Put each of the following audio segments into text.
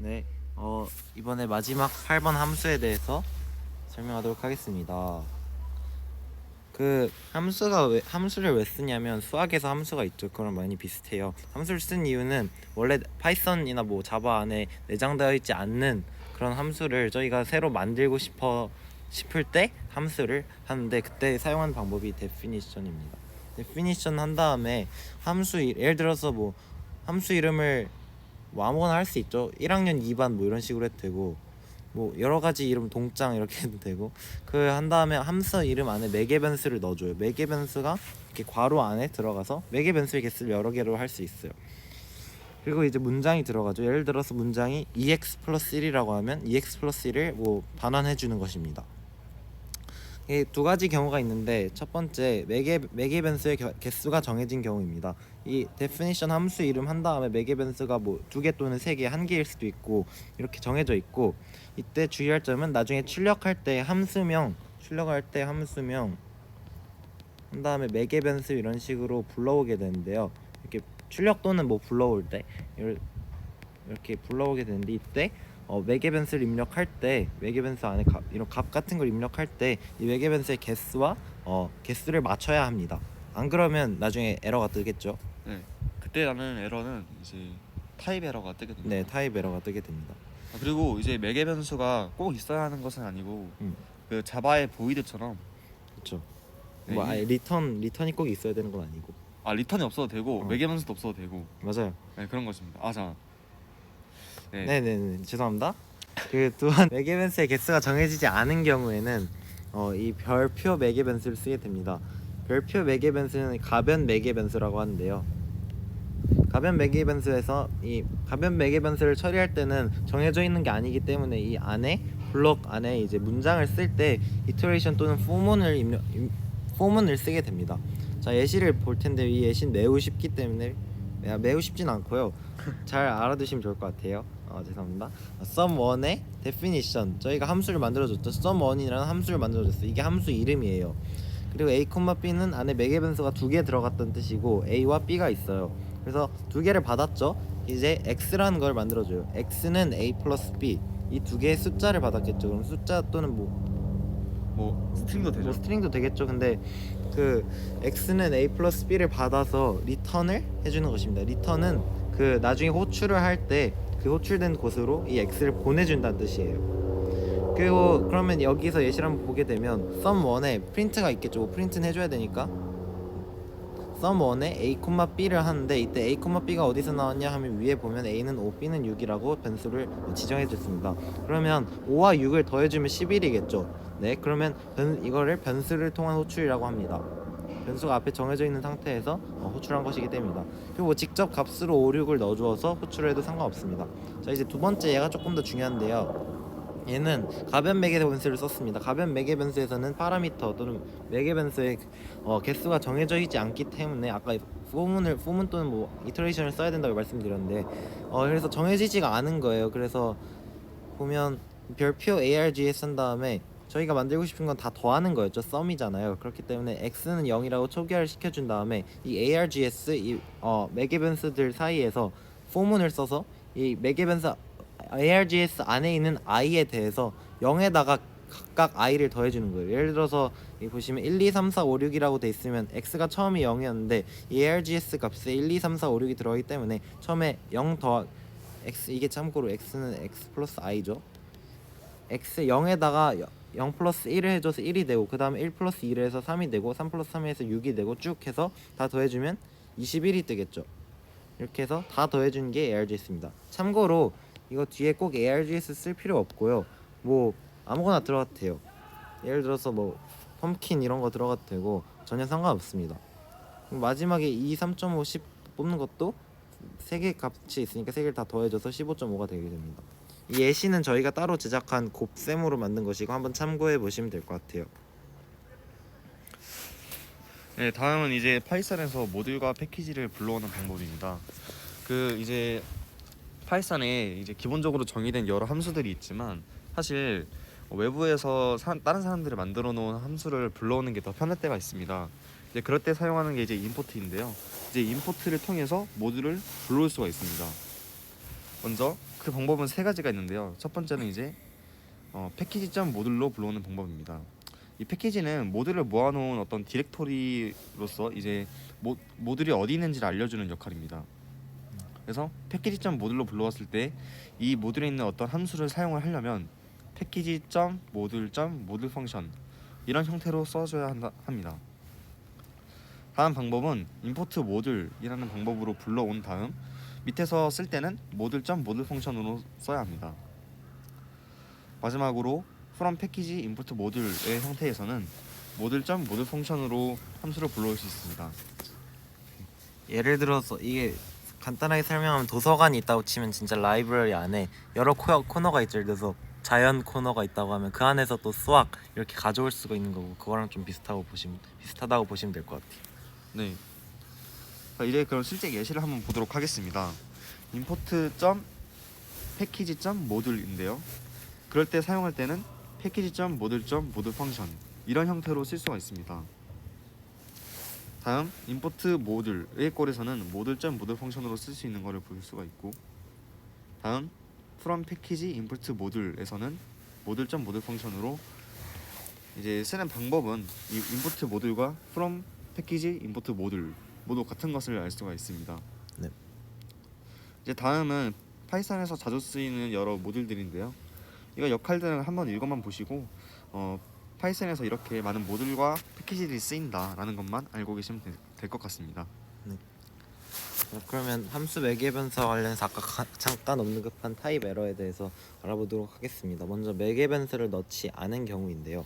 네, 이번에 마지막 8번 함수에 대해서 설명하도록 하겠습니다. 함수를 왜 쓰냐면 수학에서 함수가 있죠. 그랑 많이 비슷해요. 함수를 쓴 이유는 원래 파이썬이나 뭐 자바 안에 내장되어 있지 않는 그런 함수를 저희가 새로 만들고 싶을 때 함수를 하는데, 그때 사용하는 방법이 definition입니다. definition 한 다음에 예를 들어서 뭐 함수 이름을 뭐 아무거나 할 수 있죠. 1학년 2반 뭐 이런 식으로 해도 되고, 뭐 여러 가지 이름 동장 이렇게 해도 되고, 그 한 다음에 함수 이름 안에 매개 변수를 넣어줘요. 매개 변수가 이렇게 괄호 안에 들어가서 매개 변수의 개수를 여러 개로 할 수 있어요. 그리고 이제 문장이 들어가죠. 예를 들어서 문장이 2x 플러스 1이라고 하면 2x 플러스 1을 뭐 반환해 주는 것입니다. 이 두 가지 경우가 있는데, 첫 번째 매개 변수의 개수가 정해진 경우입니다. 이 definition 함수 이름 한 다음에 매개 변수가 뭐 2개 또는 3개, 1개일 수도 있고 이렇게 정해져 있고, 이때 주의할 점은 나중에 출력할 때 함수명 한 다음에 매개 변수 이런 식으로 불러오게 되는데요. 이렇게 출력 또는 뭐 불러올 때 이렇게 불러오게 되는데, 이때 매개 변수를 입력할 때 매개 변수 안에 이런 값 같은 걸 입력할 때 이 매개 변수의 개수와 개수를 맞춰야 합니다. 안 그러면 나중에 에러가 뜨겠죠. 네, 그때 나는 에러는 이제 타입 에러가 뜨게 됩니다. 네, 타입 에러가 뜨게 됩니다. 그리고 이제 매개 변수가 꼭 있어야 하는 것은 아니고 음. 그 자바의 보이드처럼 그렇죠. 네, 뭐 리턴이 꼭 있어야 되는 건 아니고. 리턴이 없어도 되고 매개 변수도 없어도 되고 맞아요. 네, 그런 것입니다. 자, 네. 네네네, 죄송합니다. 그 또한 매개 변수의 개수가 정해지지 않은 경우에는 이 별표 매개 변수를 쓰게 됩니다. 별표 매개 변수는 가변 매개 변수라고 하는데요. 가변 매개 변수에서 이 가변 매개 변수를 처리할 때는 정해져 있는 게 아니기 때문에 이 안에 블록 안에 이제 문장을 쓸 때 이터레이션 또는 포문을 쓰게 됩니다. 자, 예시를 볼 텐데, 이 예시는 매우 쉽기 때문에 매우 쉽진 않고요. 잘 알아두시면 좋을 것 같아요. 죄송합니다. sum1의 definition, 저희가 함수를 만들어줬죠. sum1이라는 함수를 만들어줬어요. 이게 함수 이름이에요. 그리고 a, b는 안에 매개 변수가 2개 들어갔다는 뜻이고 a와 b가 있어요. 그래서 2개를 받았죠. 이제 x라는 걸 만들어줘요. x는 a 플러스 b, 이 2개의 숫자를 받았겠죠. 그럼 숫자 또는 뭐 스트링도 되죠. 뭐 스트링도 되겠죠. 근데 그 x는 a 플러스 b를 받아서 리턴을 해주는 것입니다. 리턴은 그 나중에 호출을 할 때 그 호출된 곳으로 이 x를 보내준다는 뜻이에요. 그리고 그러면 여기서 예시를 한번 보게 되면 sum1에 프린트가 있겠죠. 프린트는 해줘야 되니까 sum1에 a, b를 하는데, 이때 a, b가 어디서 나왔냐 하면 위에 보면 a는 5, b는 6이라고 변수를 지정해 줬습니다. 그러면 5와 6을 더해주면 11이겠죠. 네, 그러면 이거를 변수를 통한 호출이라고 합니다. 변수가 앞에 정해져 있는 상태에서 호출한 것이기 때문이다. 그리고 뭐 직접 값으로 5, 6을 넣어주어서 호출을 해도 상관없습니다. 자, 이제 두 번째 얘가 조금 더 중요한데요. 얘는 가변 매개 변수를 썼습니다. 가변 매개 변수에서는 파라미터 또는 매개 변수의 개수가 정해져 있지 않기 때문에 아까 포문 또는 뭐 이터레이션을 써야 된다고 말씀드렸는데, 그래서 정해지지가 않은 거예요. 그래서 보면 별표 args 한 다음에 저희가 만들고 싶은 건 다 더하는 거였죠. 썸이잖아요. 그렇기 때문에 x는 0이라고 초기화를 시켜준 다음에 이 args 매개 변수들 사이에서 포문을 써서 이 매개 변수 args 안에 있는 i에 대해서 0에다가 각각 i를 더해주는 거예요. 예를 들어서 이 보시면 1, 2, 3, 4, 5, 6이라고 돼 있으면 x가 처음이 0이었는데 이 args 값에 1, 2, 3, 4, 5, 6이 들어가기 때문에 처음에 0 더 x, 이게 참고로 x는 x 플러스 i죠. x 0에다가 0 플러스 1을 해줘서 1이 되고, 그 다음에 1 플러스 2를 해서 3이 되고, 3 플러스 3을 해서 6이 되고, 쭉 해서 다 더해주면 21이 뜨겠죠. 이렇게 해서 다 더해준 게 args입니다. 참고로 이거 뒤에 꼭 args 쓸 필요 없고요. 뭐 아무거나 들어가도 돼요. 예를 들어서 뭐 펌킨 이런 거 들어가도 되고 전혀 상관없습니다. 마지막에 2, 3.5, 10 뽑는 것도 3개 값이 있으니까 3개를 다 더해줘서 15.5가 되게 됩니다. 이 예시는 저희가 따로 제작한 곱셈으로 만든 것이고 한번 참고해 보시면 될 것 같아요. 네, 다음은 이제 파이썬에서 모듈과 패키지를 불러오는 방법입니다. 그 이제 파이썬에 이제 기본적으로 정의된 여러 함수들이 있지만 사실 외부에서 다른 사람들이 만들어 놓은 함수를 불러오는 게 더 편할 때가 있습니다. 이제 그럴 때 사용하는 게 이제 임포트인데요. 이제 임포트를 통해서 모듈을 불러올 수가 있습니다. 먼저 그 방법은 세 가지가 있는데요. 첫 번째는 이제 패키지 모듈로 불러오는 방법입니다. 이 패키지는 모듈을 모아놓은 어떤 디렉토리로서 이제 모듈이 어디 있는지를 알려주는 역할입니다. 그래서 패키지 모듈로 불러왔을 때 이 모듈에 있는 어떤 함수를 사용을 하려면 패키지 모듈 펑션 이런 형태로 써줘야 합니다. 다음 방법은 임포트 모듈이라는 방법으로 불러온 다음 밑에서 쓸 때는 모듈 펑션으로 써야 합니다. 마지막으로 from 패키지 임포트 모듈의 형태에서는 모듈 펑션으로 함수를 불러올 수 있습니다. 예를 들어서 이게 간단하게 설명하면 도서관이 있다고 치면 진짜 라이브러리 안에 여러 코너가 있죠. 예를 들어서 자연 코너가 있다고 하면 그 안에서 또 수학 이렇게 가져올 수가 있는 거고 그거랑 좀 비슷하다고 보시면 될 것 같아요. 네. 이제 그럼 실제 예시를 한번 보도록 하겠습니다. 임포트 패키지 모듈인데요. 그럴 때 사용할 때는 패키지 모듈 펑션 이런 형태로 쓸 수가 있습니다. 다음 임포트 모듈의 꼴에서는 모듈 펑션으로 쓸 수 있는 것을 볼 수가 있고, 다음 from 패키지 임포트 모듈에서는 모듈 펑션으로 이제 쓰는 방법은 이 임포트 모듈과 from 패키지 임포트 모듈 모두 같은 것을 알 수가 있습니다. 네. 이제 다음은 파이썬에서 자주 쓰이는 여러 모듈들인데요. 이거 역할들은 한번 읽어만 보시고 파이썬에서 이렇게 많은 모듈과 패키지들이 쓰인다라는 것만 알고 계시면 될 것 같습니다. 네. 그러면 함수 매개 변수와 관련해서 아까 잠깐 언급한 타입 에러에 대해서 알아보도록 하겠습니다. 먼저 매개 변수를 넣지 않은 경우인데요.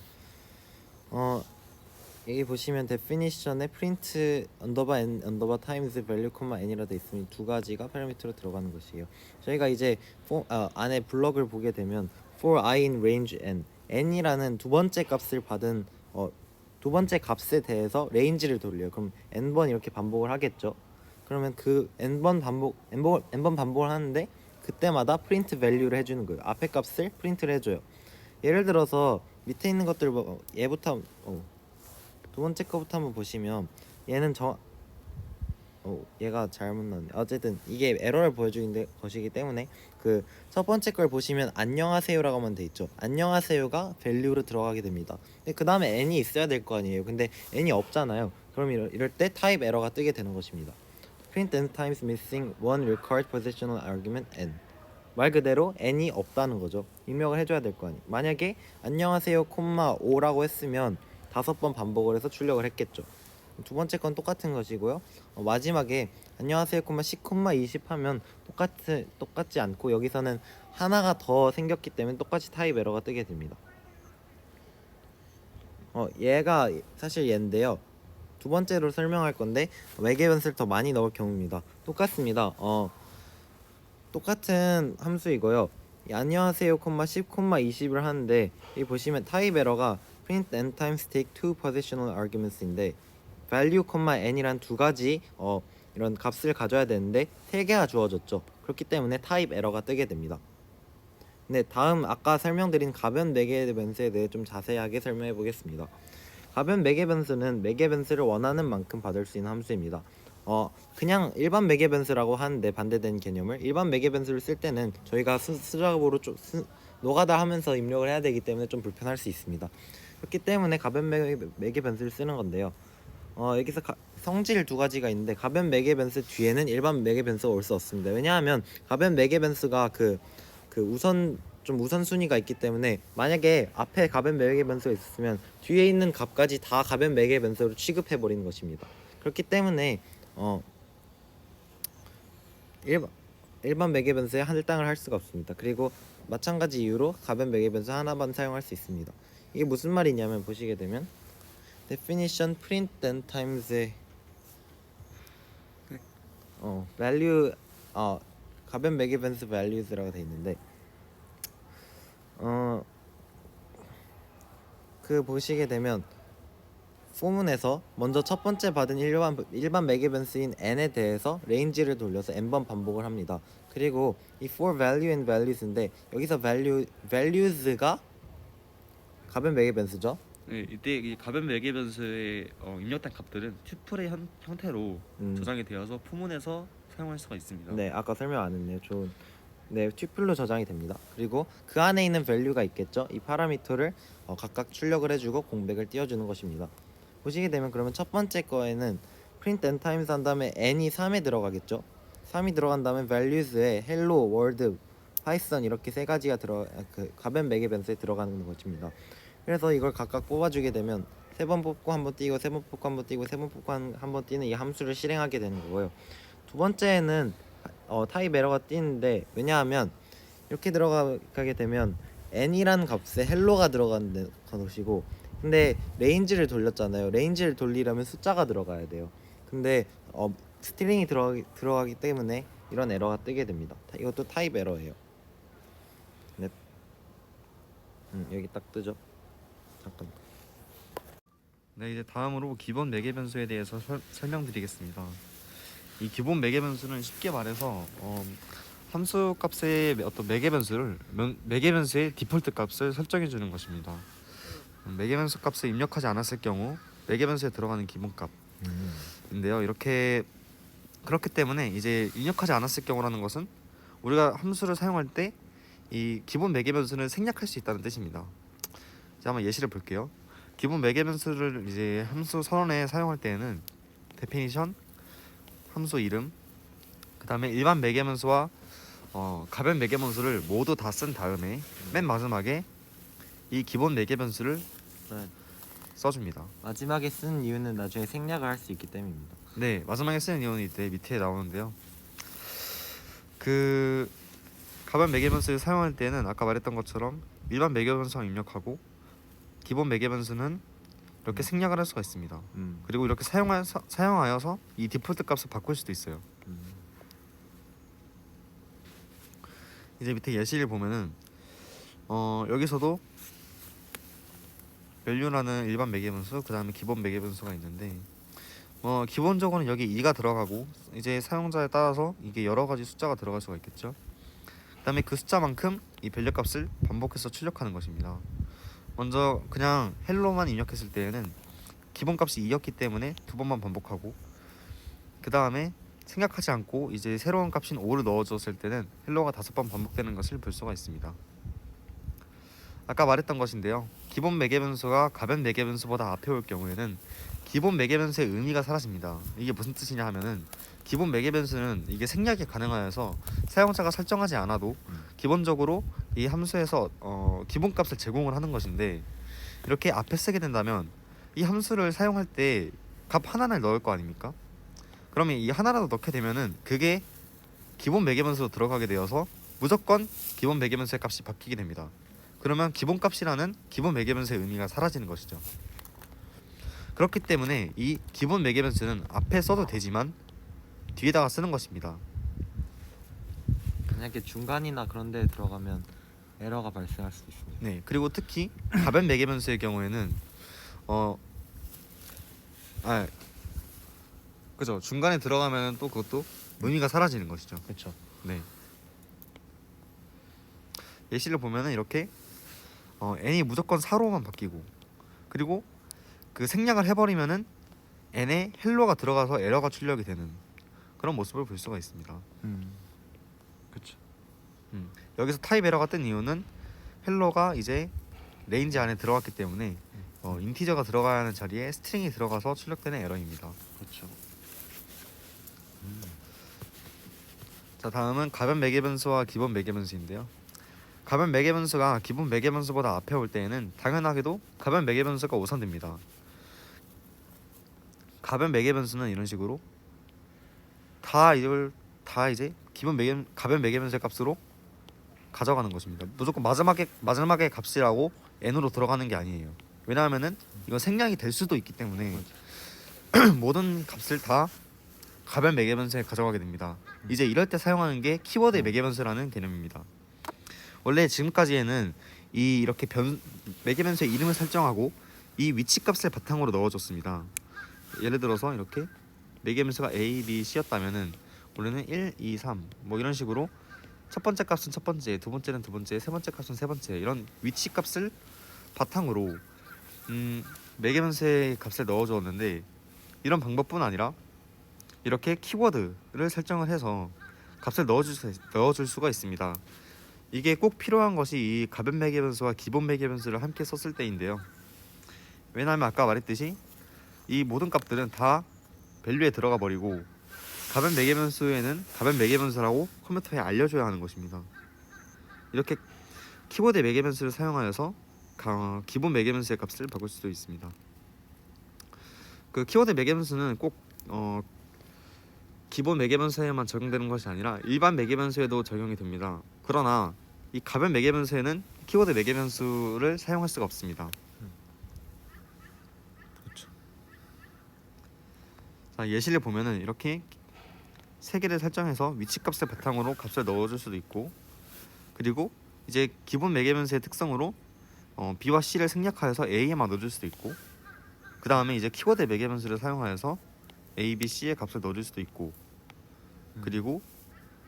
여기 보시면 definition에 print underbar n underbar times value, n이라 돼 있으면 두 가지가 파라미터로 들어가는 것이에요. 저희가 이제 안에 블럭을 보게 되면 for I in range n이라는 두 번째 값을 받은 두 번째 값에 대해서 레인지를 돌려요. 그럼 n번 이렇게 반복을 하겠죠. 그러면 그 n번 반복을 하는데 그때마다 print value를 해주는 거예요. 앞에 값을 프린트를 해줘요. 예를 들어서 밑에 있는 것들 얘부터 두 번째 거부터 한번 보시면 얘는 얘가 잘못 나왔네. 어쨌든 이게 에러를 보여주는 것이기 때문에 그 첫 번째 걸 보시면 안녕하세요라고 하면 돼 있죠. 안녕하세요가 value로 들어가게 됩니다. 근데 그 다음에 n이 있어야 될 거 아니에요. 근데 n이 없잖아요. 그럼 이럴 때 타입 에러가 뜨게 되는 것입니다. print n times missing one required positional argument n. 말 그대로 n이 없다는 거죠. 입력을 해줘야 될 거 아니에요. 만약에 안녕하세요, 5라고 했으면 5번 반복을 해서 출력을 했겠죠. 두 번째 건 똑같은 것이고요. 마지막에 안녕하세요, 10, 20 하면 똑같지 않고 여기서는 하나가 더 생겼기 때문에 똑같이 타입 에러가 뜨게 됩니다. 얘가 사실 얘인데요. 두 번째로 설명할 건데 매개 변수를 더 많이 넣을 경우입니다. 똑같습니다. 똑같은 함수이고요. 안녕하세요, 10, 20을 하는데 여기 보시면 타입 에러가 print n times take two positional arguments인데 value, n이란 두 가지 이런 값을 가져야 되는데 세 개가 주어졌죠. 그렇기 때문에 타입 에러가 뜨게 됩니다. 네, 다음 아까 설명드린 가변 매개 변수에 대해 좀 자세하게 설명해 보겠습니다. 가변 매개 변수는 매개 변수를 원하는 만큼 받을 수 있는 함수입니다. 그냥 일반 매개 변수라고 하는데 반대되는 개념을 일반 매개 변수를 쓸 때는 저희가 수작업으로 좀 노가다 하면서 입력을 해야 되기 때문에 좀 불편할 수 있습니다. 그렇기 때문에 가변 매개 변수를 쓰는 건데요. 여기서 성질 두 가지가 있는데 가변 매개 변수 뒤에는 일반 매개 변수가 올 수 없습니다. 왜냐하면 가변 매개 변수가 그 우선순위가 있기 때문에 만약에 앞에 가변 매개 변수가 있었으면 뒤에 있는 값까지 다 가변 매개 변수로 취급해 버리는 것입니다. 그렇기 때문에 일반 매개 변수에 할당을 할 수가 없습니다. 그리고 마찬가지 이유로 가변 매개 변수 하나만 사용할 수 있습니다. 이게 무슨 말이냐면 보시게 되면 definition print n times의 value 가변 매개 변수 values라고 돼 있는데 그 보시게 되면 포문에서 먼저 첫 번째 받은 일반 매개 변수인 n에 대해서 레인지를 돌려서 n번 반복을 합니다. 그리고 이 for value and values인데 여기서 values가 가변 매개 변수죠. 네, 이때 이 가변 매개 변수에 입력된 값들은 튜플의 형태로 저장이 되어서 포문에서 사용할 수가 있습니다. 네, 아까 설명 안 했네요. 네, 튜플로 저장이 됩니다. 그리고 그 안에 있는 밸류가 있겠죠. 이 파라미터를 각각 출력을 해주고 공백을 띄워주는 것입니다. 보시게 되면 그러면 첫 번째 거에는 print n times 한 다음에 n이 3에 들어가겠죠. 3이 들어간 다음에 values에 hello, world, python 이렇게 세 가지가 가변 매개 변수에 들어가는 것입니다. 그래서 이걸 각각 뽑아주게 되면 세 번 뽑고 한 번 띄고 세 번 뽑고 한 번 띄고 세 번 뽑고 한 번 띄는 이 함수를 실행하게 되는 거고요. 두 번째는 타입 에러가 띄는데, 왜냐하면 이렇게 들어가게 되면 n이라는 값에 헬로가 들어가는 것이고, 근데 레인지를 돌렸잖아요. 레인지를 돌리려면 숫자가 들어가야 돼요. 근데 스트링이 들어가기 때문에 이런 에러가 뜨게 됩니다. 이것도 타입 에러예요. 네. 여기 딱 뜨죠. 잠깐. 네, 이제 다음으로 기본 매개 변수에 대해서 설명드리겠습니다. 이 기본 매개 변수는 쉽게 말해서 함수 값의 어떤 매개 변수의 디폴트 값을 설정해 주는 것입니다. 매개 변수 값을 입력하지 않았을 경우 매개 변수에 들어가는 기본 값인데요. 이렇게 그렇기 때문에 이제 입력하지 않았을 경우라는 것은 우리가 함수를 사용할 때 이 기본 매개 변수는 생략할 수 있다는 뜻입니다. 자, 한번 예시를 볼게요. 기본 매개 변수를 이제 함수 선언에 사용할 때에는 데피니션, 함수 이름, 그 다음에 일반 매개 변수와 가변 매개 변수를 모두 다 쓴 다음에 맨 마지막에 이 기본 매개 변수를 네. 써줍니다. 마지막에 쓴 이유는 나중에 생략을 할 수 있기 때문입니다. 네, 마지막에 쓰는 이유는 이때 밑에 나오는데요. 그 가변 매개 변수를 사용할 때는 아까 말했던 것처럼 일반 매개 변수만 입력하고 기본 매개 변수는 이렇게 생략을 할 수가 있습니다. 그리고 이렇게 사용하여서 이 디폴트 값을 바꿀 수도 있어요. 이제 밑에 예시를 보면은 여기서도 value라는 일반 매개 변수, 그 다음에 기본 매개 변수가 있는데 기본적으로는 여기 2가 들어가고 이제 사용자에 따라서 이게 여러 가지 숫자가 들어갈 수가 있겠죠. 그 다음에 그 숫자만큼 이 밸류 값을 반복해서 출력하는 것입니다. 먼저 그냥 헬로만 입력했을 때에는 기본 값이 2였기 때문에 두 번만 반복하고, 그 다음에 생략하지 않고 이제 새로운 값인 5를 넣어줬을 때는 헬로가 5번 반복되는 것을 볼 수가 있습니다. 아까 말했던 것인데요. 기본 매개 변수가 가변 매개 변수보다 앞에 올 경우에는 기본 매개 변수의 의미가 사라집니다. 이게 무슨 뜻이냐 하면은 기본 매개 변수는 이게 생략이 가능하여서 사용자가 설정하지 않아도 기본적으로 이 함수에서 기본 값을 제공을 하는 것인데, 이렇게 앞에 쓰게 된다면 이 함수를 사용할 때 값 하나를 넣을 거 아닙니까? 그러면 이 하나라도 넣게 되면은 그게 기본 매개 변수로 들어가게 되어서 무조건 기본 매개 변수의 값이 바뀌게 됩니다. 그러면 기본 값이라는 기본 매개 변수의 의미가 사라지는 것이죠. 그렇기 때문에 이 기본 매개 변수는 앞에 써도 되지만 뒤에다가 쓰는 것입니다. 만약에 중간이나 그런 데 들어가면 에러가 발생할 수도 있습니다. 네, 그리고 특히 가변 매개 변수의 경우에는 그죠, 중간에 들어가면 또 그것도 의미가 사라지는 것이죠. 그렇죠. 네. 예시를 보면은 이렇게 n이 무조건 4로만 바뀌고, 그리고 그 생략을 해버리면은 n에 헬로가 들어가서 에러가 출력이 되는 그런 모습을 볼 수가 있습니다. 그렇죠. 여기서 타입 에러가 뜬 이유는 헬로가 이제 레인지 안에 들어갔기 때문에 인티저가 들어가야 하는 자리에 스트링이 들어가서 출력되는 에러입니다. 그렇죠. 자, 다음은 가변 매개 변수와 기본 매개 변수인데요. 가변 매개 변수가 기본 매개 변수보다 앞에 올 때에는 당연하게도 가변 매개 변수가 우선됩니다. 가변 매개 변수는 이런 식으로 다 이제 가변 매개 변수의 값으로 가져가는 것입니다. 무조건 마지막에 값이라고 n으로 들어가는 게 아니에요. 왜냐하면은 이건 생략이 될 수도 있기 때문에 모든 값을 다 가변 매개 변수에 가져가게 됩니다. 이제 이럴 때 사용하는 게 키워드 매개 변수라는 개념입니다. 원래 지금까지에는 이렇게 매개 변수의 이름을 설정하고 이 위치 값을 바탕으로 넣어줬습니다. 예를 들어서 이렇게 매개 변수가 a, b, c였다면은 원래는 1, 2, 3 뭐 이런 식으로 첫 번째 값은 첫 번째, 두 번째는 두 번째, 세 번째 값은 세 번째, 이런 위치 값을 바탕으로 매개 변수의 값을 넣어주었는데, 이런 방법뿐 아니라 이렇게 키워드를 설정을 해서 값을 넣어줄 수가 있습니다. 이게 꼭 필요한 것이 이 가변 매개 변수와 기본 매개 변수를 함께 썼을 때인데요. 왜냐하면 아까 말했듯이 이 모든 값들은 다 밸류에 들어가 버리고 가변 매개 변수에는 가변 매개 변수라고 컴퓨터에 알려줘야 하는 것입니다. 이렇게 키보드 매개 변수를 사용하여서 기본 매개 변수의 값을 바꿀 수도 있습니다. 그 키워드 매개 변수는 꼭 기본 매개 변수에만 적용되는 것이 아니라 일반 매개 변수에도 적용이 됩니다. 그러나 이 가변 매개 변수에는 키워드 매개 변수를 사용할 수가 없습니다. 그렇죠. 자, 예시를 보면은 이렇게 세 개를 설정해서 위치 값을 바탕으로 값을 넣어줄 수도 있고, 그리고 이제 기본 매개 변수의 특성으로 B와 C를 생략하여서 A에만 넣어줄 수도 있고, 그 다음에 이제 키워드 매개 변수를 사용하여서 A, B, C의 값을 넣어줄 수도 있고, 그리고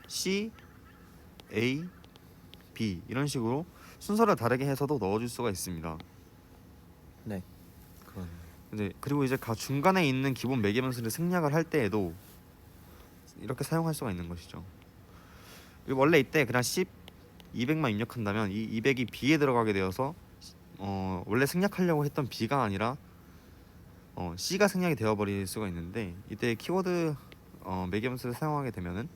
C, A, B 이런 식으로 순서를 다르게 해서도 넣어줄 수가 있습니다. 네. 그건 그리고 이제 중간에 있는 기본 매개 변수를 생략을 할 때에도 이렇게 사용할 수가 있는 것이죠. 원래 이때 그냥 200만 입력한다면 이 200이 B에 들어가게 되어서 원래 생략하려고 했던 B가 아니라 C가 생략이 되어버릴 수가 있는데, 이때 키워드 매개 변수를 사용하게 되면은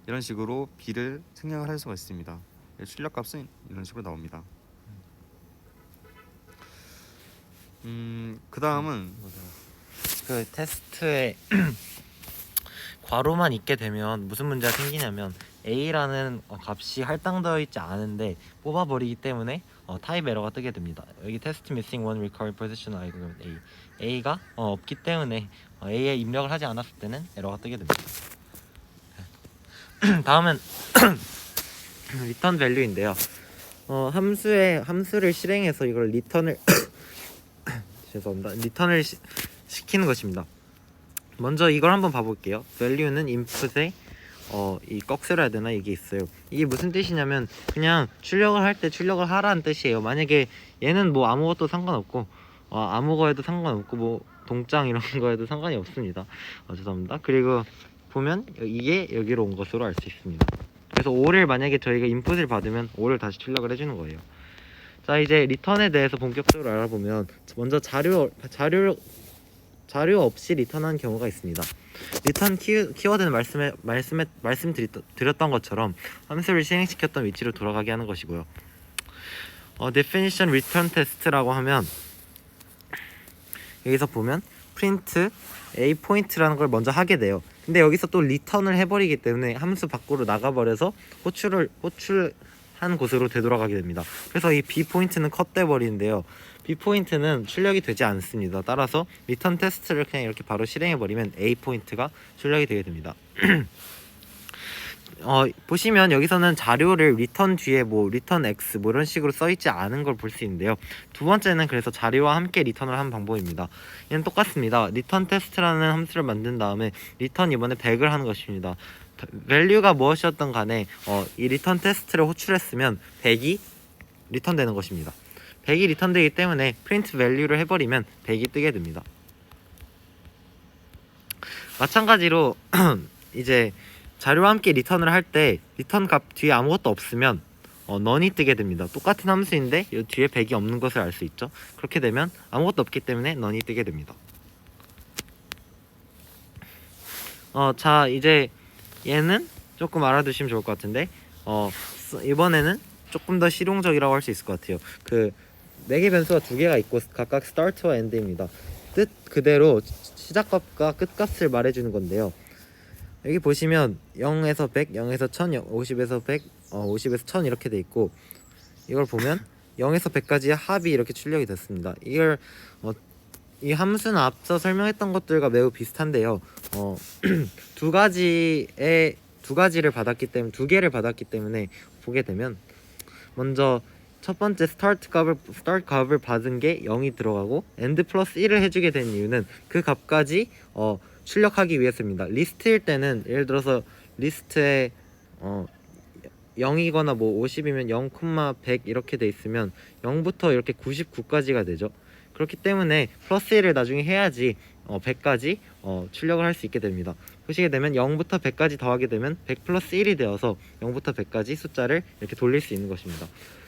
이런 식으로 B를 생략을 할 수가 있습니다. 출력값은 이런 식으로 나옵니다. 그 다음은 그 테스트에 괄호만 있게 되면 무슨 문제가 생기냐면 A라는 값이 할당되어 있지 않은데 뽑아버리기 때문에 타입 에러가 뜨게 됩니다. 여기 테스트 missing one required position argument A. A가 없기 때문에 A에 입력을 하지 않았을 때는 에러가 뜨게 됩니다. 다음은 리턴 밸류인데요. 함수를 실행해서 이걸 리턴을 죄송합니다. 리턴을 시키는 것입니다. 먼저 이걸 한번 봐볼게요. value는 input에 이 꺽쇠로 해야 되나 이게 있어요. 이게 무슨 뜻이냐면 그냥 출력을 할 때 출력을 하라는 뜻이에요. 만약에 얘는 뭐 아무것도 상관없고 아무 거에도 상관없고 뭐 동장 이런 거에도 상관이 없습니다. 죄송합니다. 그리고 보면 이게 여기로 온 것으로 알 수 있습니다. 그래서 5를 만약에 저희가 인풋을 받으면 5를 다시 출력을 해주는 거예요. 자, 이제 리턴에 대해서 본격적으로 알아보면 먼저 자료 없이 리턴하는 경우가 있습니다. 리턴 키워드는 말씀드렸던 것처럼 함수를 실행시켰던 위치로 돌아가게 하는 것이고요. definition return test라고 하면 여기서 보면 print a point라는 걸 먼저 하게 돼요. 근데 여기서 또 리턴을 해버리기 때문에 함수 밖으로 나가버려서 호출한 곳으로 되돌아가게 됩니다. 그래서 이 b 포인트는 컷돼 버리는데요. b 포인트는 출력이 되지 않습니다. 따라서 리턴 테스트를 그냥 이렇게 바로 실행해 버리면 a 포인트가 출력이 되게 됩니다. 보시면 여기서는 자료를 리턴 뒤에 뭐 리턴 x 뭐 이런 식으로 써있지 않은 걸 볼 수 있는데요. 두 번째는 그래서 자료와 함께 리턴을 하는 방법입니다. 얘는 똑같습니다. 리턴 테스트라는 함수를 만든 다음에 리턴 이번에 100을 하는 것입니다. value가 무엇이었던 간에 이 리턴 테스트를 호출했으면 100이 리턴되는 것입니다. 100이 리턴되기 때문에 print value를 해버리면 100이 뜨게 됩니다. 마찬가지로 이제 자료와 함께 리턴을 할 때 리턴 값 뒤에 아무것도 없으면 none이 뜨게 됩니다. 똑같은 함수인데 이 뒤에 100이 없는 것을 알 수 있죠. 그렇게 되면 아무것도 없기 때문에 none이 뜨게 됩니다. 자, 이제 얘는 조금 알아두시면 좋을 것 같은데 이번에는 조금 더 실용적이라고 할 수 있을 것 같아요. 그 4개 변수가 2개가 있고 각각 start와 end입니다. 뜻 그대로 시작값과 끝값을 말해주는 건데요. 여기 보시면 0에서 100, 0에서 1000, 50에서 100, 50에서 1000 이렇게 돼 있고, 이걸 보면 0에서 100까지의 합이 이렇게 출력이 됐습니다. 이걸 이 함수는 앞서 설명했던 것들과 매우 비슷한데요. 두 가지를 받았기 때문에 2개를 받았기 때문에 보게 되면 먼저 첫 번째 start 값을 받은 게 0이 들어가고 end 플러스 1을 해주게 된 이유는 그 값까지 출력하기 위해서입니다. 리스트일 때는 예를 들어서 리스트에 0이거나 뭐 50이면 0, 100 이렇게 돼 있으면 0부터 이렇게 99까지가 되죠. 그렇기 때문에 플러스 1을 나중에 해야지 100까지 출력을 할 수 있게 됩니다. 보시게 되면 0부터 100까지 더하게 되면 100 플러스 1이 되어서 0부터 100까지 숫자를 이렇게 돌릴 수 있는 것입니다.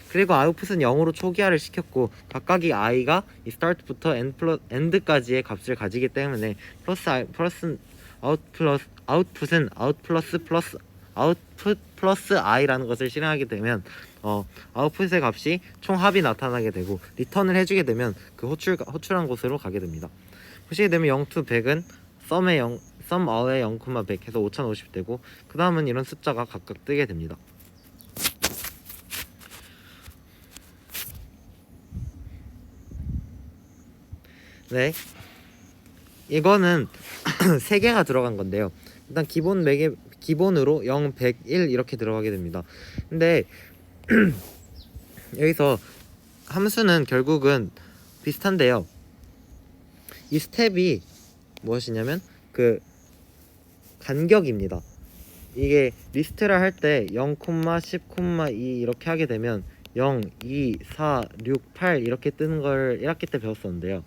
그리고 아웃풋은 0으로 초기화를 시켰고 각각의 i가 이 start부터 end까지의 값을 가지기 때문에 아웃풋은 아웃풋 플러스 i라는 것을 실행하게 되면 아웃풋의 값이 총 합이 나타나게 되고 리턴을 해주게 되면 그 호출한 곳으로 가게 됩니다. 보시게 되면 0 to 100은 sum all의 0, 100 해서 5050 되고 그 다음은 이런 숫자가 각각 뜨게 됩니다. 네, 이거는 3개가 들어간 건데요. 일단 기본으로 0, 100, 1 이렇게 들어가게 됩니다. 근데 여기서 함수는 결국은 비슷한데요. 이 스텝이 무엇이냐면 그 간격입니다. 이게 리스트를 할 때 0, 10, 2 이렇게 하게 되면 0, 2, 4, 6, 8 이렇게 뜨는 걸 1학기 때 배웠었는데요.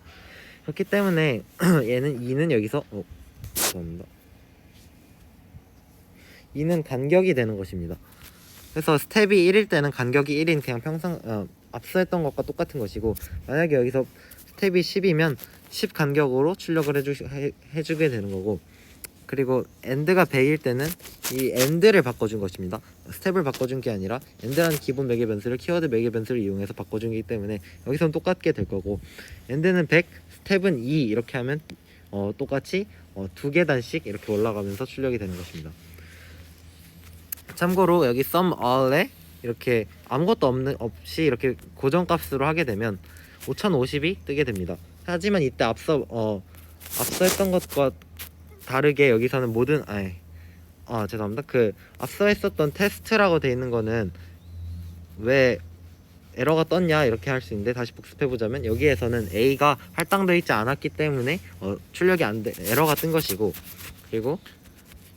그렇기 때문에 얘는 2는 여기서 죄송합니다. 2는 간격이 되는 것입니다. 그래서 스텝이 1일 때는 간격이 1인 그냥 앞서 했던 것과 똑같은 것이고, 만약에 여기서 스텝이 10이면 10 간격으로 출력을 해주게 되는 거고, 그리고 end가 100일 때는 이 end를 바꿔준 것입니다. 스텝을 바꿔준 게 아니라 end라는 기본 매개 변수를 키워드 매개 변수를 이용해서 바꿔준 거기 때문에 여기서는 똑같게 될 거고, end는 100, 스텝은 2 이렇게 하면 똑같이 2계단씩 이렇게 올라가면서 출력이 되는 것입니다. 참고로 여기 sum all에 이렇게 아무것도 없이 이렇게 고정값으로 하게 되면 5050이 뜨게 됩니다. 하지만 이때 앞서 했던 것과 다르게 여기서는 죄송합니다. 그 앞서 했었던 테스트라고 되어 있는 거는 왜 에러가 떴냐 이렇게 할 수 있는데, 다시 복습해 보자면 여기에서는 A가 할당되어 있지 않았기 때문에 출력이 에러가 뜬 것이고, 그리고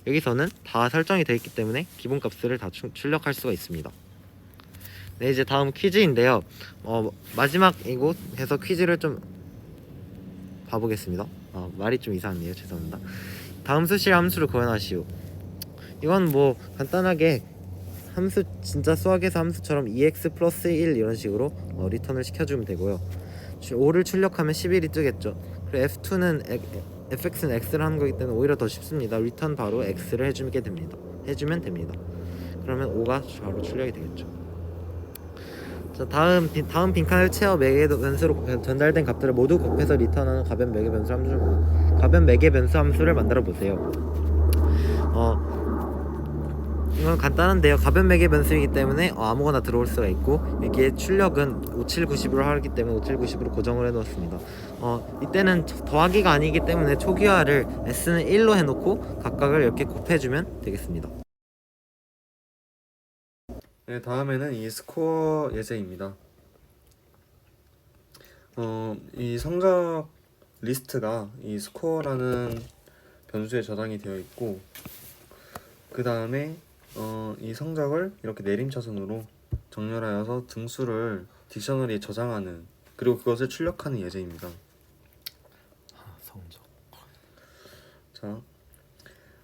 여기서는 다 설정이 되어 있기 때문에 기본값을 다 출력할 수가 있습니다. 네, 이제 다음 퀴즈인데요. 마지막 이곳에서 퀴즈를 좀 봐보겠습니다. 말이 좀 이상하네요. 죄송합니다. 다음 수식의 함수를 구현하시오. 이건 뭐 간단하게 함수, 진짜 수학에서 함수처럼 2x 플러스 1 이런 식으로 리턴을 시켜주면 되고요. 5를 출력하면 11이 뜨겠죠. 그리고 F2는 fx는 x를 하는 거기 때문에 오히려 더 쉽습니다. 리턴 바로 x를 해주면 됩니다. 그러면 5가 바로 출력이 되겠죠. 자, 다음 빈칸을 채워 매개 변수로 전달된 값들을 모두 곱해서 리턴하는 가변 매개 변수 함수를 만들어 보세요. 이건 간단한데요. 가변 매개 변수이기 때문에 아무거나 들어올 수가 있고, 여기에 출력은 5790으로 하기 때문에 5790으로 고정을 해놓았습니다. 이때는 더하기가 아니기 때문에 초기화를 s는 1로 해놓고 각각을 이렇게 곱해주면 되겠습니다. 네, 다음에는 이 스코어 예제입니다. 이 성적 리스트가 이 스코어라는 변수에 저장이 되어 있고, 그 다음에 이 성적을 이렇게 내림차순으로 정렬하여서 등수를 딕셔너리에 저장하는, 그리고 그것을 출력하는 예제입니다. 성적. 자,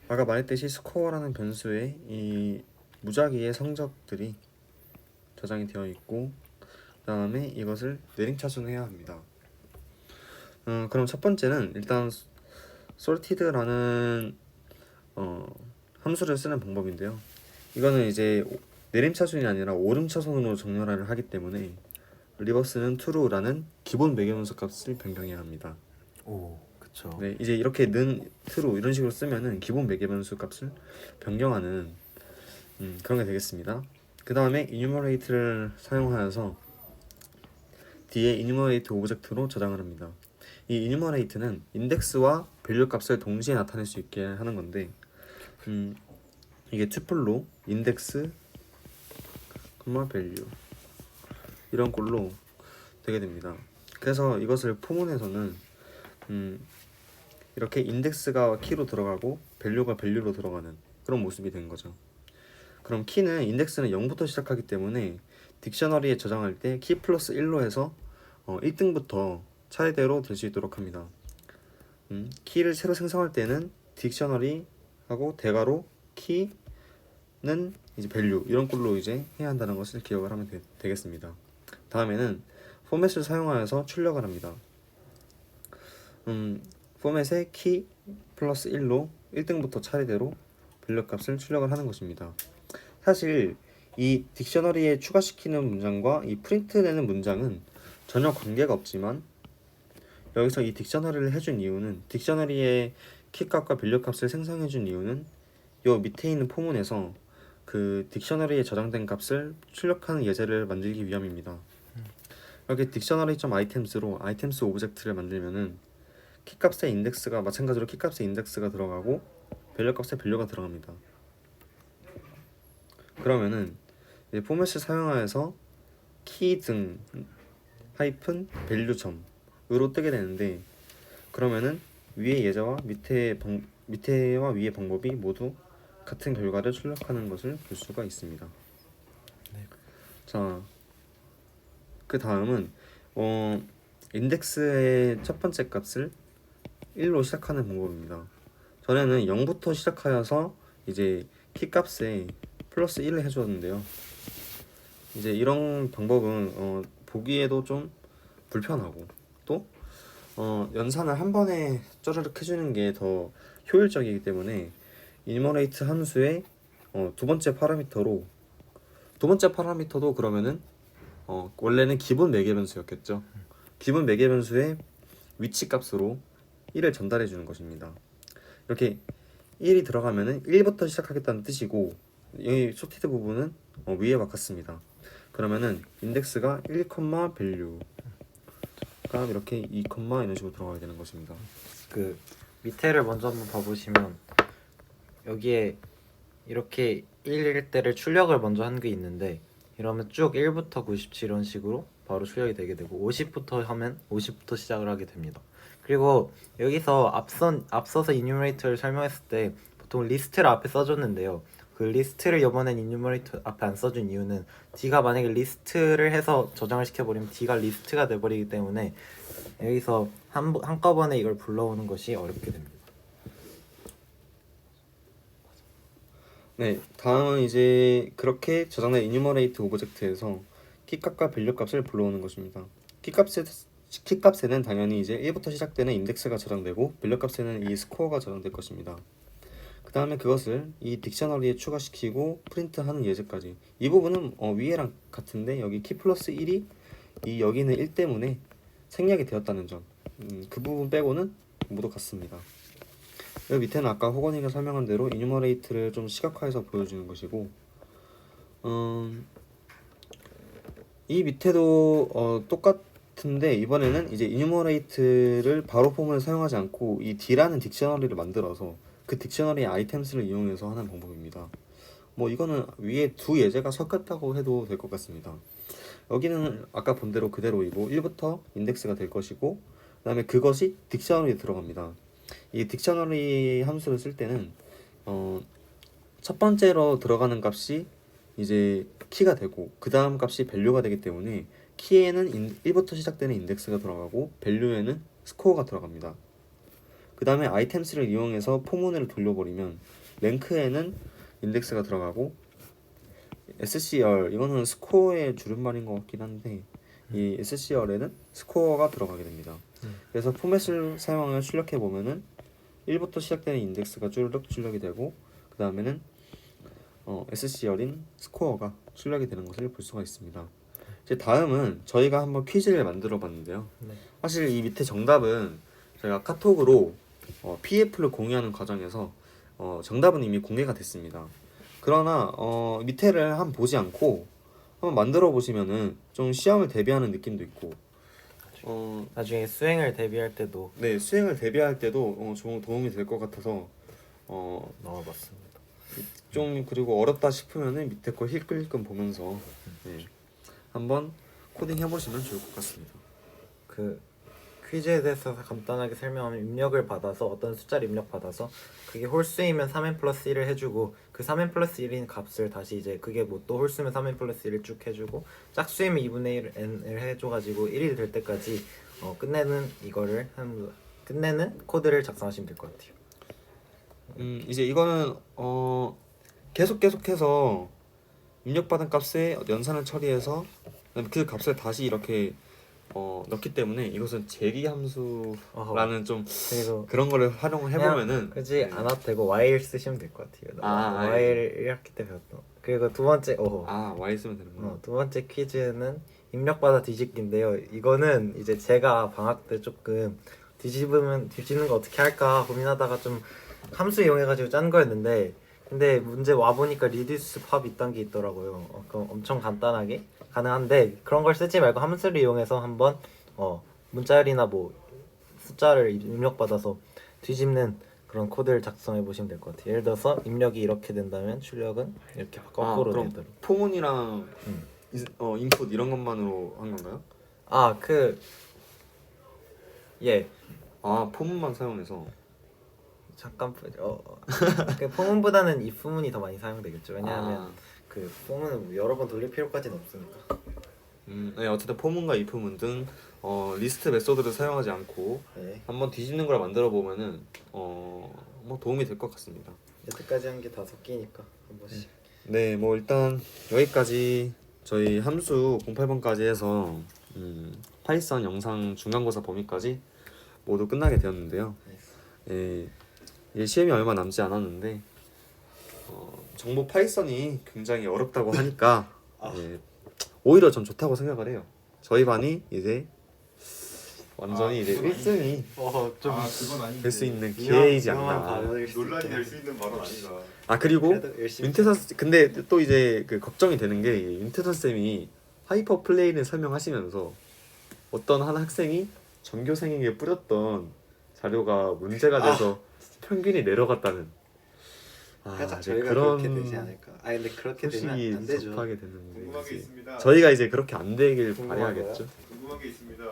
아까 말했듯이 스코어라는 변수에 이 무작위의 성적들이 저장이 되어 있고, 그 다음에 이것을 내림차순해야 합니다. 그럼 첫 번째는 일단 sorted라는 함수를 쓰는 방법인데요. 이거는 이제 내림차순이 아니라 오름차순으로 정렬을 하기 때문에 리버스는 true라는 기본 매개변수 값을 변경해야 합니다. 그쵸. 네, 이제 이렇게 는 true 이런 식으로 쓰면은 기본 매개변수 값을 변경하는 그런 게 되겠습니다. 그 다음에 enumerate를 사용하여서 뒤에 enumerate 오브젝트로 저장을 합니다. 이 enumerate는 인덱스와 밸류 값을 동시에 나타낼 수 있게 하는 건데, 이게 튜플로 인덱스, 밸류 이런 꼴로 되게 됩니다. 그래서 이것을 포문에서는 이렇게 인덱스가 키로 들어가고 밸류가 밸류로 들어가는 그런 모습이 된 거죠. 그럼 키는 인덱스는 0부터 시작하기 때문에 딕셔너리에 저장할 때 키 플러스 1로 해서 1등부터 차례대로 될 수 있도록 합니다. 키를 새로 생성할 때는 딕셔너리 하고 대괄호 키는 이제 value 이런 꼴로 이제 해야 한다는 것을 기억을 하면 되겠습니다. 다음에는 포맷을 사용하여서 출력을 합니다. 포맷의 키 플러스 1로 1등부터 차례대로 밸류 값을 출력을 하는 것입니다. 사실 이 딕셔너리에 추가시키는 문장과 이 프린트 내는 문장은 전혀 관계가 없지만 여기서 이 딕셔너리를 해준 이유는 딕셔너리의 키값과 밸류 값을 생성해준 이유는 요 밑에 있는 포문에서 그 딕셔너리에 저장된 값을 출력하는 예제를 만들기 위함입니다. 여기 dictionary.items로 items 오브젝트를 만들면은 키값의 인덱스가 마찬가지로 키값의 인덱스가 들어가고 밸류 값의 밸류가 들어갑니다. 그러면은 이제 포맷을 사용하여서 키 등 하이픈 밸류 점으로 뜨게 되는데 그러면은 위의 예제와 밑에와 위의 방법이 모두 같은 결과를 출력하는 것을 볼 수가 있습니다. 네. 자, 그 다음은 인덱스의 첫 번째 값을 1로 시작하는 방법입니다. 전에는 0부터 시작하여서 이제 키 값에 플러스 1을 해주었는데요. 이제 이런 방법은 보기에도 좀 불편하고 또 연산을 한 번에 쪼르륵 해주는 게 더 효율적이기 때문에 이너레이트 함수의 두 번째 파라미터도 그러면은 원래는 기본 매개 변수였겠죠. 기본 매개 변수의 위치 값으로 1을 전달해 주는 것입니다. 이렇게 1이 들어가면은 1부터 시작하겠다는 뜻이고 이 소티드 부분은 위에와 같습니다. 그러면은 인덱스가 1, value가 이렇게 2, 이런 식으로 들어가야 되는 것입니다. 그 밑에를 먼저 한번 봐보시면 여기에 이렇게 1일 때를 출력을 먼저 한 게 있는데 이러면 쭉 1부터 97 이런 식으로 바로 출력이 되게 되고 50부터 하면 50부터 시작을 하게 됩니다. 그리고 여기서 앞서서 이뉴머레이터를 설명했을 때 보통 리스트를 앞에 써줬는데요. 그 리스트를 이번엔 이뉴머레이터 앞에 안 써준 이유는 D가 만약에 리스트를 해서 저장을 시켜버리면 D가 리스트가 돼버리기 때문에 여기서 한꺼번에 이걸 불러오는 것이 어렵게 됩니다. 네, 다음은 이제 그렇게 저장된 enumerate 오브젝트에서 키값과 밸류 값을 불러오는 것입니다. 키값에는 당연히 이제 1부터 시작되는 인덱스가 저장되고 밸류 값에는 이 스코어가 저장될 것입니다. 그 다음에 그것을 이 딕셔너리에 추가시키고 프린트하는 예제까지 이 부분은 위에랑 같은데 여기 키 플러스 1이 이 여기는 1 때문에 생략이 되었다는 점, 그 부분 빼고는 모두 같습니다. 여기 밑에는 아까 호건이가 설명한 대로 이뉴머레이트를 좀 시각화해서 보여주는 것이고 이 밑에도 똑같은데 이번에는 이제 이뉴머레이트를 바로 폼을 사용하지 않고 이 D라는 딕셔너리를 만들어서 그 딕셔너리의 아이템스를 이용해서 하는 방법입니다. 뭐 이거는 위에 두 예제가 섞였다고 해도 될 것 같습니다. 여기는 아까 본 대로 그대로이고 1부터 인덱스가 될 것이고 그 다음에 그것이 딕셔너리에 들어갑니다. 이 딕셔너리 함수를 쓸 때는 첫 번째로 들어가는 값이 이제 키가 되고 그 다음 값이 밸류가 되기 때문에 키에는 1부터 시작되는 인덱스가 들어가고 밸류에는 스코어가 들어갑니다. 그 다음에 아이템스를 이용해서 포문을 돌려버리면 랭크에는 인덱스가 들어가고 SCR 이거는 스코어의 줄임말인 것 같긴 한데 이 SCR에는 스코어가 들어가게 됩니다. 그래서 포맷을 사용하여 출력해 보면은 1부터 시작되는 인덱스가 쭈르륵 출력이 되고 그 다음에는 SCR인 스코어가 출력이 되는 것을 볼 수가 있습니다. 이제 다음은 저희가 한번 퀴즈를 만들어 봤는데요. 네. 사실 이 밑에 정답은 저희가 카톡으로 PF를 공유하는 과정에서 정답은 이미 공개가 됐습니다. 그러나 밑에를 한번 보지 않고 한번 만들어 보시면은 좀 시험을 대비하는 느낌도 있고 나중에 수행을 대비할 때도 네, 수행을 대비할 때도 좀 도움이 될 것 같아서 넣어봤습니다. 좀 그리고 어렵다 싶으면은 밑에 거 힐끔힐끔 보면서 네, 한번 코딩 해보시면 좋을 것 같습니다. 그 퀴즈에 대해서 간단하게 설명하면 입력을 받아서 어떤 숫자를 입력받아서 그게 홀수이면 3n 플러스 1을 해주고 그 3n 플러스 1인 값을 다시 이제 그게 뭐 또 홀수면 3n 플러스 1을 쭉 해주고 짝수이면 2분의 1n을 해줘가지고 1이 될 때까지 끝내는 코드를 작성하시면 될 것 같아요. 이제 이거는 계속해서 입력받은 값에 연산을 처리해서 그다음에 그 값을 다시 이렇게 넣기 때문에 이것은 제기 함수라는 좀 그리고 그런 거를 활용을 해보면은 굳이 네. 안 와도 되고 while 쓰시면 될 것 같아요. while 1학기 때 배웠던. 그리고 두 번째 Y 쓰면 되는구나. 두 번째 퀴즈는 입력받아 뒤집기인데요. 이거는 이제 제가 방학 때 조금 뒤집는 거 어떻게 할까 고민하다가 좀 함수 이용해가지고 짠 거였는데, 근데 문제 와 보니까 리듀스 팝 이딴 게 있더라고요. 그럼 엄청 간단하게 가능한데 그런 걸 쓰지 말고 함수를 이용해서 한번 문자열이나 뭐 숫자를 입력받아서 뒤집는 그런 코드를 작성해 보시면 될 것 같아요. 예를 들어서 입력이 이렇게 된다면 출력은 이렇게 거꾸로 그럼 되도록. 포문이랑 인풋 이런 것만으로 한 건가요? 예. 포문만 사용해서. 잠깐 그 포문보다는 이 부문이 더 많이 사용되겠죠. 왜냐하면 그 포문은 여러 번 돌릴 필요까지는 없으니까. 네, 어쨌든 포문과 if문 등 리스트 메소드를 사용하지 않고 네. 한번 뒤집는 걸 만들어 보면은 뭐 도움이 될 것 같습니다. 여태까지 한 게 다 섞이니까 한 번씩. 네, 뭐 일단 여기까지 저희 함수 08번까지 해서 파이썬 영상 중간고사 범위까지 모두 끝나게 되었는데요. 예, 시험이 얼마 남지 않았는데 정보 파이썬이 굉장히 어렵다고 하니까 예, 오히려 전 좋다고 생각을 해요. 저희 반이 이제 완전히 이제 1승이 그건 아닌데 될 수 있는 기회이지 않나. 논란이 될 수 있는 발언 아닌가. 그리고 그래도 열심히. 근데 또 이제 그 걱정이 되는 게 윤태선 쌤이 하이퍼 플레이를 설명하시면서 어떤 한 학생이 전교생에게 뿌렸던 자료가 문제가 돼서 평균이 내려갔다는 살짝 이제 저희가 그런 그렇게 되지 않을까. 근데 그렇게 되면 소식이 안 되죠. 접하게 됐는데 궁금한 게 이제 있습니다. 저희가 이제 그렇게 안 되길 궁금한 바라야겠죠. 궁금한 게 있습니다.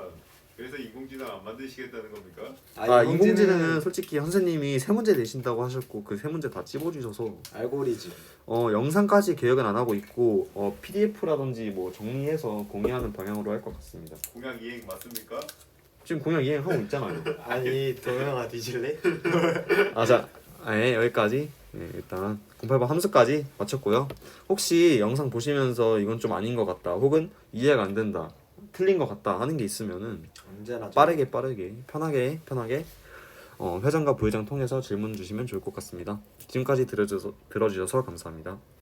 그래서 인공지능 안 만드시겠다는 겁니까? 인공지능은 솔직히 선생님이 세 문제 내신다고 하셨고 그 세 문제 다 찝어주셔서 알고리즘. 영상까지 계획은 안 하고 있고 PDF라든지 뭐 정리해서 공유하는 방향으로 할 것 같습니다. 공약 이행 맞습니까? 지금 공약 이행하고 있잖아요. 아니 도영아 뒤질래? 여기까지 일단 08번 함수까지 마쳤고요. 혹시 영상 보시면서 이건 좀 아닌 것 같다 혹은 이해가 안 된다 틀린 것 같다 하는 게 있으면은 언제나 빠르게 편하게 회장과 부회장 통해서 질문 주시면 좋을 것 같습니다. 지금까지 들어주셔서 감사합니다.